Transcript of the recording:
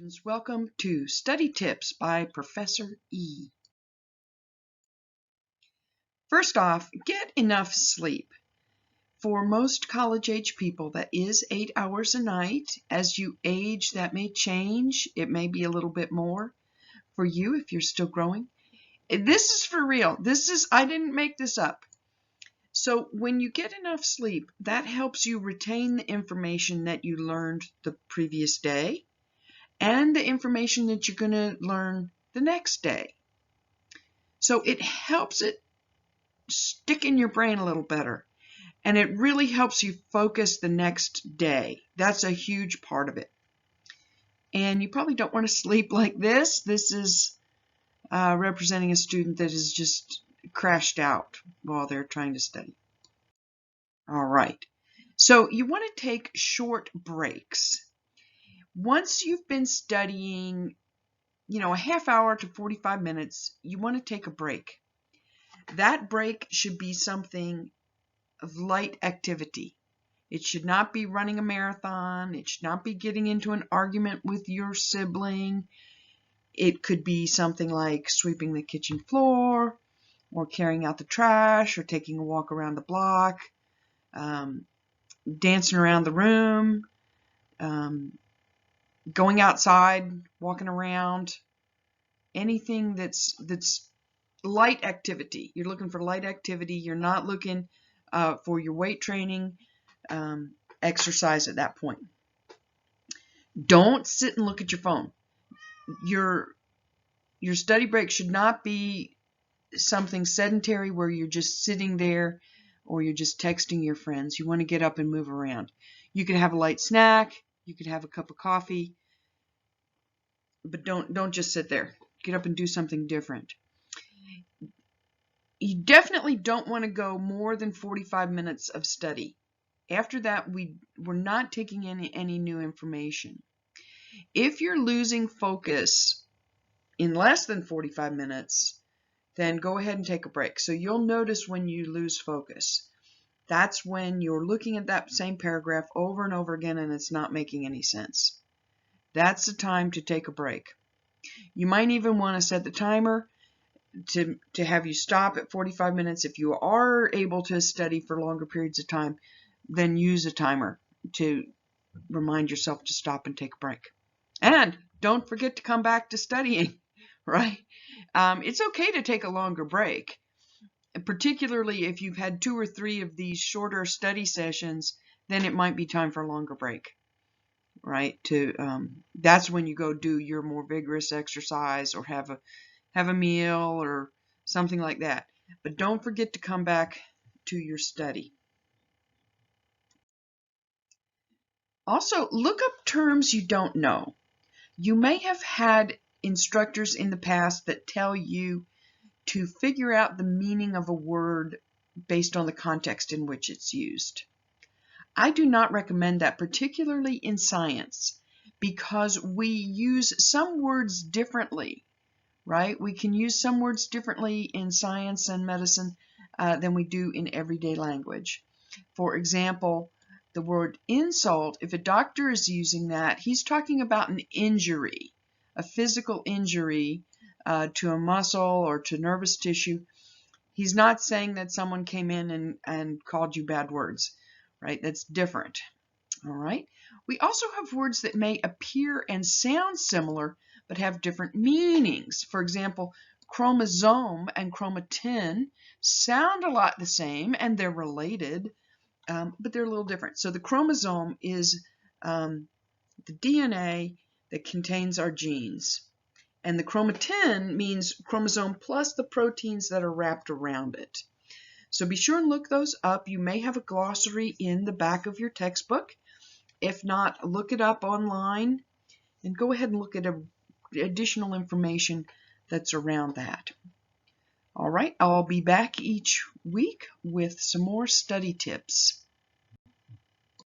students, welcome to Study Tips by Professor E. First off, get enough sleep. For most college-age people, that is 8 hours a night. As you age, that may change. It may be a little bit more for you if you're still growing. This is for real. I didn't make this up. So when you get enough sleep, that helps you retain the information that you learned the previous day and the information that you're going to learn the next day. So it helps it stick in your brain a little better, and it really helps you focus the next day. That's a huge part of it. And you probably don't want to sleep like this. This is representing a student that has just crashed out while they're trying to study. All right. So you want to take short breaks. Once you've been studying, a half hour to 45 minutes, you want to take a break. That break should be something of light activity. It should not be running a marathon. It should not be getting into an argument with your sibling. It could be something like sweeping the kitchen floor, or carrying out the trash, or taking a walk around the block, dancing around the room, going outside, walking around, anything that's light activity. You're looking for light activity. You're not looking for your weight training exercise at that point. Don't sit and look at your phone. Your study break should not be something sedentary where you're just sitting there or you're just texting your friends. You want to get up and move around. You could have a light snack. You could have a cup of coffee. But don't just sit there. Get up and do something different. You definitely don't want to go more than 45 minutes of study. After that, we're not taking any new information. If you're losing focus in less than 45 minutes, then go ahead and take a break. So you'll notice when you lose focus. That's when you're looking at that same paragraph over and over again and it's not making any sense. That's the time to take a break. You might even want to set the timer to have you stop at 45 minutes. If you are able to study for longer periods of time, then use a timer to remind yourself to stop and take a break. And don't forget to come back to studying, right? It's okay to take a longer break, particularly if you've had 2 or 3 of these shorter study sessions. Then it might be time for a longer break, right? That's when you go do your more vigorous exercise or have a meal or something like that. But don't forget to come back to your study. Also, look up terms you don't know. You may have had instructors in the past that tell you to figure out the meaning of a word based on the context in which it's used. I do not recommend that, particularly in science, because we use some words differently, right? We can use some words differently in science and medicine than we do in everyday language. For example, the word insult, if a doctor is using that, he's talking about an injury, a physical injury to a muscle or to nervous tissue. He's not saying that someone came in and called you bad words, right? That's different. All right. We also have words that may appear and sound similar but have different meanings. For example, chromosome and chromatin sound a lot the same and they're related, but they're a little different. So the chromosome is the DNA that contains our genes. And the chromatin means chromosome plus the proteins that are wrapped around it. So be sure and look those up. You may have a glossary in the back of your textbook. If not, look it up online and go ahead and look at additional information that's around that. All right, I'll be back each week with some more study tips.